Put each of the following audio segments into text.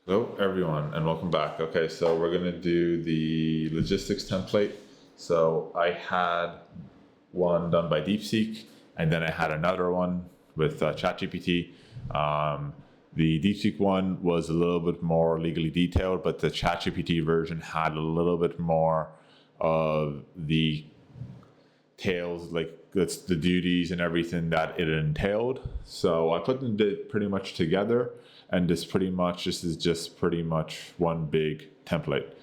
Hello, everyone, and welcome back. Okay, so we're going to do the logistics template. So I had one done by DeepSeek, and then I had another one with ChatGPT. Um, the DeepSeek one was a little bit more legally detailed, but the ChatGPT version had a little bit more of the tails, like that's the duties and everything that it entailed. So I put them pretty much together, and this is just pretty much one big template.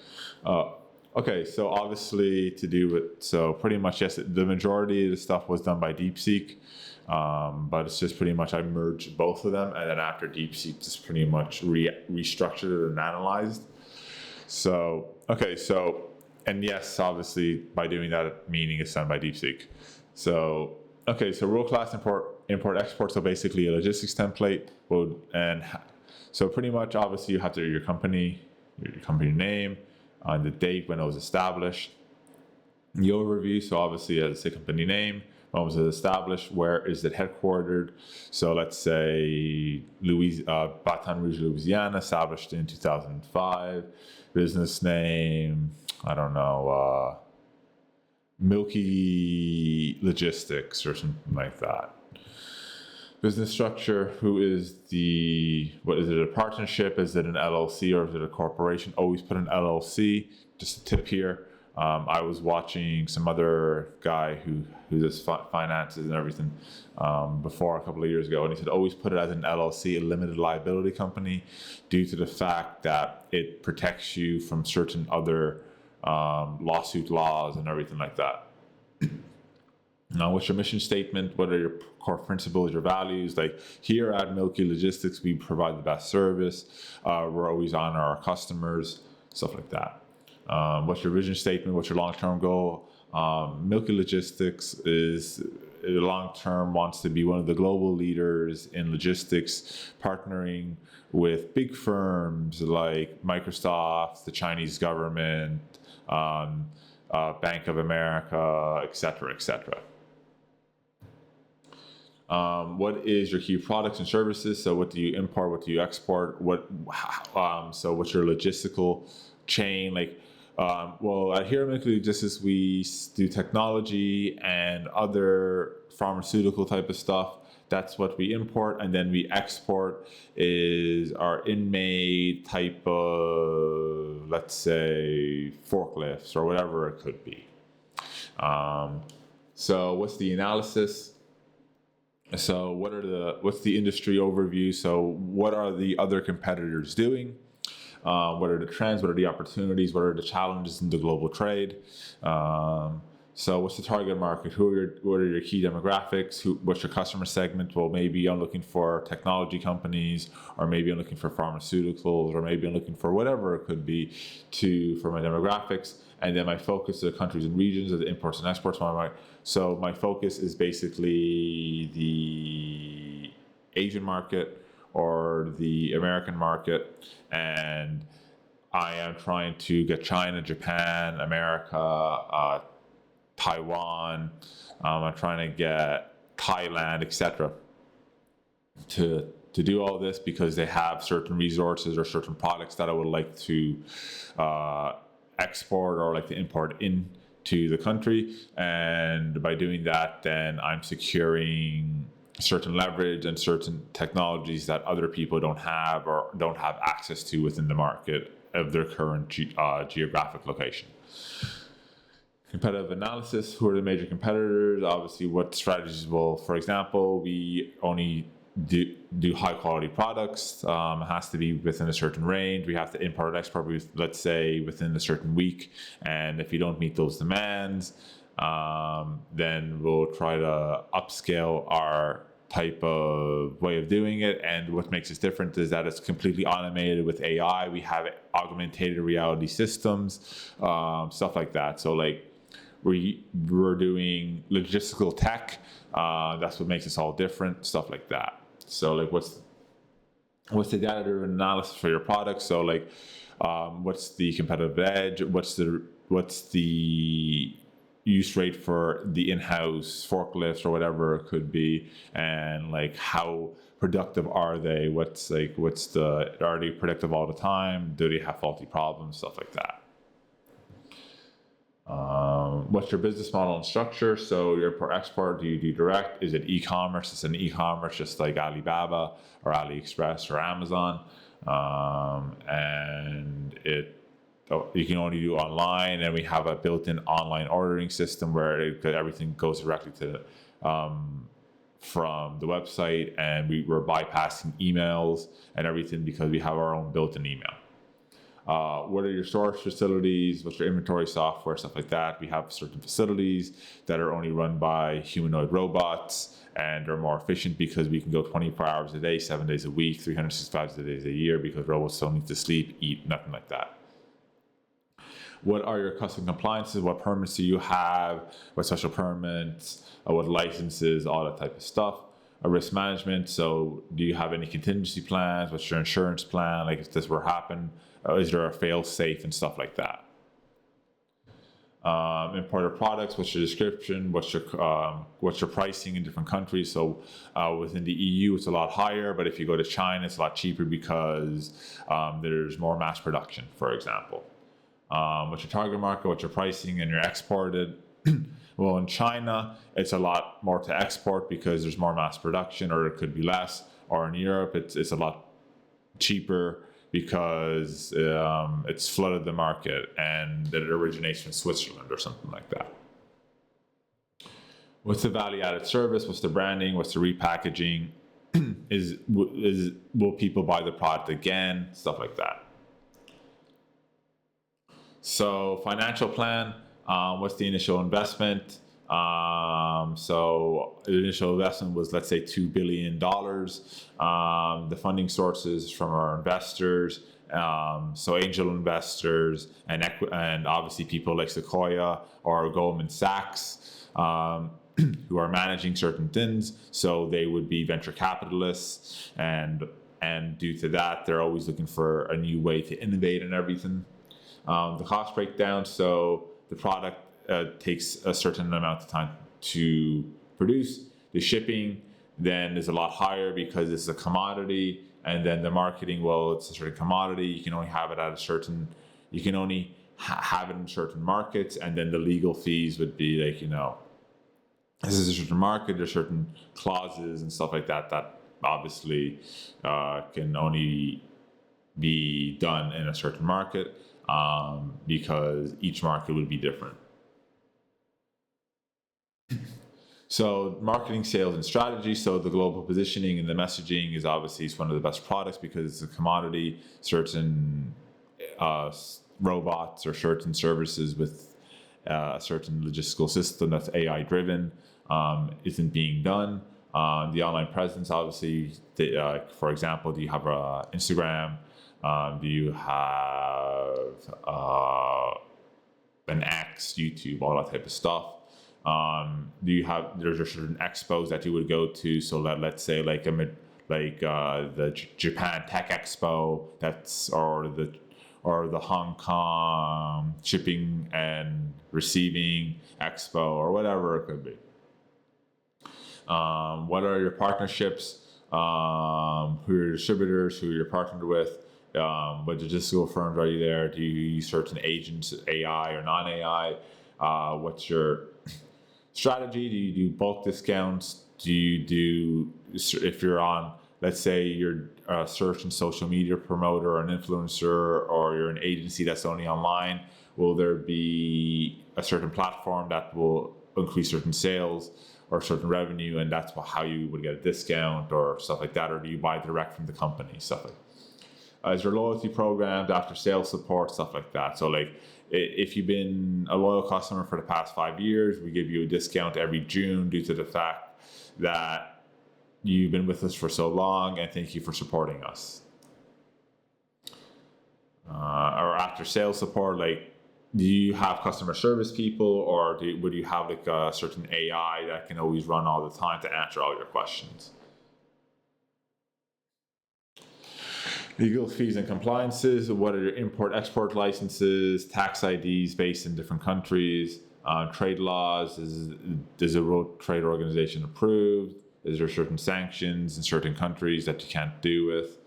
Uh, okay, so obviously to do it, so pretty much yes, the majority of the stuff was done by DeepSeek, but it's just pretty much I merged both of them, and then after DeepSeek, just pretty much restructured it and analyzed. So, okay, so, and yes, obviously by doing that, meaning it's done by DeepSeek. So, okay, so world class import export. So basically a logistics template so pretty much obviously you have to do your company name, the date when it was established, the overview. So obviously it's the company name, when was it established, where is it headquartered. So let's say Baton Rouge, Louisiana, established in 2005. Business name, I don't know, Milky Logistics or something like that. Business structure, what is it, a partnership, is it an LLC, or is it a corporation? Always put an LLC. Just a tip here. I was watching some other guy who does finances and everything before a couple of years ago, and he said always put it as an LLC, a limited liability company, due to the fact that it protects you from certain other lawsuit laws and everything like that. Now, what's your mission statement? What are your core principles, your values? Like here at Milky Logistics, we provide the best service. We're always on our customers, stuff like that. What's your vision statement? What's your long-term goal? Milky Logistics is long-term wants to be one of the global leaders in logistics, partnering with big firms like Microsoft, the Chinese government, Bank of America, etc., etc. What is your key products and services? So what do you import? What do you export? So what's your logistical chain? Well, at here at Medical Logistics, we do technology and other pharmaceutical type of stuff. That's what we import, and then we export is our in-made type of, let's say, forklifts or whatever it could be. So what's the analysis? So what's the industry overview? So what are the other competitors doing? What are the trends? What are the opportunities? What are the challenges in the global trade? So what's the target market? What are your key demographics? What's your customer segment? Well, maybe I'm looking for technology companies, or maybe I'm looking for pharmaceuticals, or maybe I'm looking for whatever it could be for my demographics. And then my focus are countries and regions of the imports and exports. So my focus is basically the Asian market or the American market, and I am trying to get China, Japan, America, Taiwan. I'm trying to get Thailand, etc. to do all this because they have certain resources or certain products that I would like to export or like to import into the country. And by doing that, then I'm securing certain leverage and certain technologies that other people don't have or don't have access to within the market of their current geographic location. Competitive analysis, who are the major competitors? Obviously, what strategies will, for example, we only do high quality products. It has to be within a certain range. We have to import and export, let's say, within a certain week. And if you don't meet those demands, then we'll try to upscale our type of way of doing it. And what makes us different is that it's completely automated with AI. We have augmented reality systems, stuff like that. So like we're doing logistical tech. That's what makes us all different, stuff like that. So like what's the data-driven analysis for your product? So like what's the competitive edge? What's the use rate for the in-house forklifts or whatever it could be, and like how productive are they? Are they productive all the time? Do they have faulty problems? Stuff like that. What's your business model and structure? So your import-export, do you do direct? Is it e-commerce? It's an e-commerce just like Alibaba or AliExpress or Amazon. You can only do online, and we have a built-in online ordering system where everything goes directly to from the website, and we're bypassing emails and everything because we have our own built-in email. What are your storage facilities? What's your inventory software? Stuff like that. We have certain facilities that are only run by humanoid robots, and they're more efficient because we can go 24 hours a day, 7 days a week, 365 days a year, because robots don't need to sleep, eat, nothing like that. What are your custom compliances? What permits do you have? What special permits? What licenses? All that type of stuff. Risk management. So do you have any contingency plans? What's your insurance plan? Like if this were to happen, is there a fail safe and stuff like that? Imported products. What's your description? What's your pricing in different countries? So within the EU, it's a lot higher, but if you go to China, it's a lot cheaper because there's more mass production, for example. What's your target market? What's your pricing? And you're exported. Well, in China, it's a lot more to export because there's more mass production, or it could be less. Or in Europe, it's a lot cheaper because it's flooded the market and that it originates from Switzerland or something like that. What's the value-added service? What's the branding? What's the repackaging? Will people buy the product again? Stuff like that. So financial plan. What's the initial investment? So the initial investment was, let's say, $2 billion. The funding sources from our investors, so angel investors and obviously people like Sequoia or Goldman Sachs, who are managing certain things. So they would be venture capitalists, and due to that, they're always looking for a new way to innovate and everything. The cost breakdown. So the product takes a certain amount of time to produce. The shipping then is a lot higher because it's a commodity, and then the marketing, well, it's a certain commodity. You can only have it have it in certain markets, and then the legal fees would be like, this is a certain market, there's certain clauses and stuff like that obviously can only be done in a certain market. Because each market would be different. So marketing, sales, and strategy. So the global positioning and the messaging is obviously one of the best products because it's a commodity. Certain robots or certain services with a certain logistical system that's AI driven isn't being done. The online presence, obviously, for example, do you have Instagram? Do you have an X, YouTube, all that type of stuff? There's certain expos that you would go to, so that, let's say, the Japan Tech Expo, or the Hong Kong Shipping and Receiving Expo, or whatever it could be. What are your partnerships? Who are your distributors? Who you're partnered with? What logistical firms are you there? Do you use certain agents, AI or non-AI? What's your strategy? Do you do bulk discounts? Do you do, if you're on, let's say you're a search and social media promoter or an influencer, or you're an agency that's only online, will there be a certain platform that will increase certain sales or certain revenue, and that's how you would get a discount or stuff like that? Or do you buy direct from the company, stuff like that? Is there loyalty programs, after sales support, stuff like that? So if you've been a loyal customer for the past 5 years, we give you a discount every June due to the fact that you've been with us for so long, and thank you for supporting us. Or after sales support, do you have customer service people, or would you have a certain AI that can always run all the time to answer all your questions? Legal fees and compliances. What are your import-export licenses, tax IDs based in different countries? Trade laws, is a World Trade Organization approved? Is there certain sanctions in certain countries that you can't do with?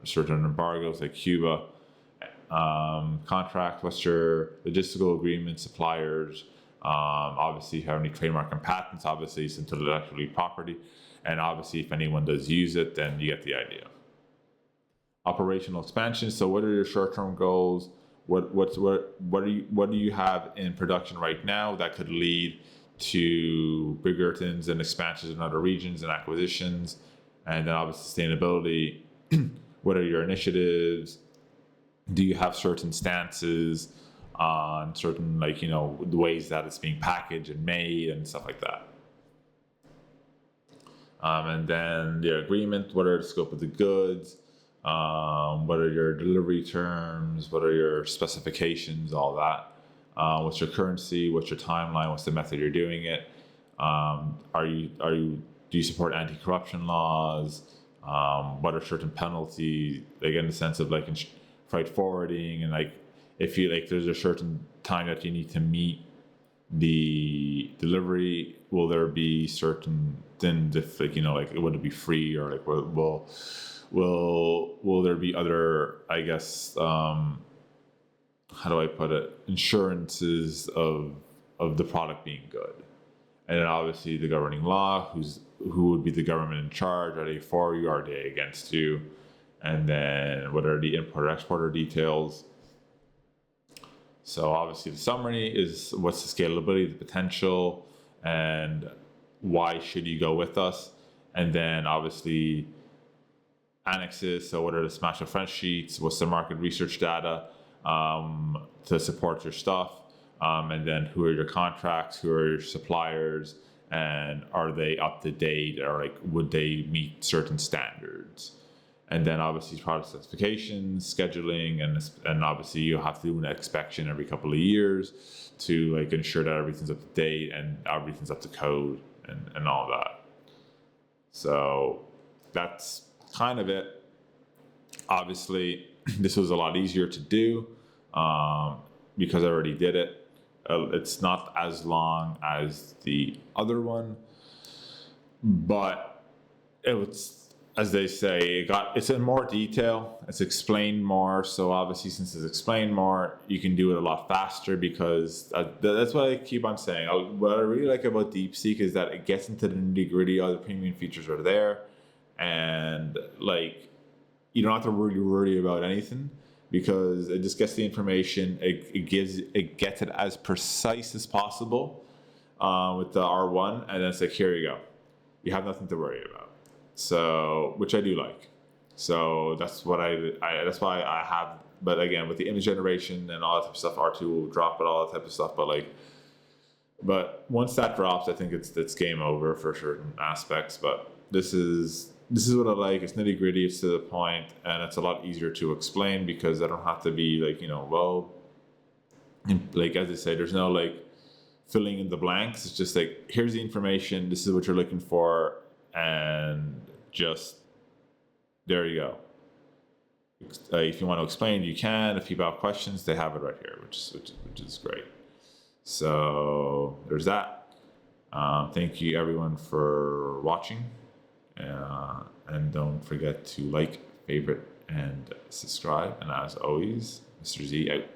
Certain embargoes like Cuba? Contract, what's your logistical agreement, suppliers? Obviously, how many trademark and patents? Obviously, it's intellectual property. And obviously, if anyone does use it, then you get the idea. Operational expansion. So, what are your short-term goals? What do you have in production right now that could lead to bigger things and expansions in other regions and acquisitions? And then obviously sustainability. What are your initiatives? Do you have certain stances on certain, like, the ways that it's being packaged and made and stuff like that? And then the agreement, what are the scope of the goods? What are your delivery terms? What are your specifications? All that. What's your currency? What's your timeline? What's the method you're doing it? Do you support anti-corruption laws? What are certain penalties? Like, in the sense of like in freight forwarding, and like if you like, there's a certain time that you need to meet the delivery. Will there be certain things, if like would it be free, or like will there be other, I guess, how do I put it, insurances of the product being good? And then obviously the governing law, who would be the government in charge? Are they for you? Are they against you? And then what are the importer exporter details? So obviously the summary is what's the scalability, the potential, and why should you go with us? And then obviously annexes. So what are the smash of French sheets? What's the market research data to support your stuff? And then who are your contracts? Who are your suppliers? And are they up to date, or like would they meet certain standards? And then obviously product specifications, scheduling, and obviously you have to do an inspection every couple of years to like ensure that everything's up to date and everything's up to code and all that. So that's kind of it. Obviously, this was a lot easier to do because I already did it. It's not as long as the other one, but it was, as they say, it's in more detail. It's explained more. So obviously, since it's explained more, you can do it a lot faster, because that's what I keep on saying. What I really like about DeepSeek is that it gets into the nitty-gritty. All the premium features are there, and like you don't have to really worry about anything, because it just gets the information. It gets it as precise as possible with the R1, and then it's like, here you go. You have nothing to worry about. So, which I do like. So that's what that's why I have. But again, with the image generation and all that type of stuff, R2 will drop it, all that type of stuff. But once that drops, I think it's game over for certain aspects. But this is what I like. It's nitty gritty. It's to the point, and it's a lot easier to explain, because I don't have to be like, like as I say, there's no like filling in the blanks. It's just like, here's the information. This is what you're looking for. And just there you go. If you want to explain, you can. If people have questions, they have it right here, which is great. So there's that. Thank you everyone for watching, and don't forget to like, favorite, and subscribe. And as always, Mr. Z out.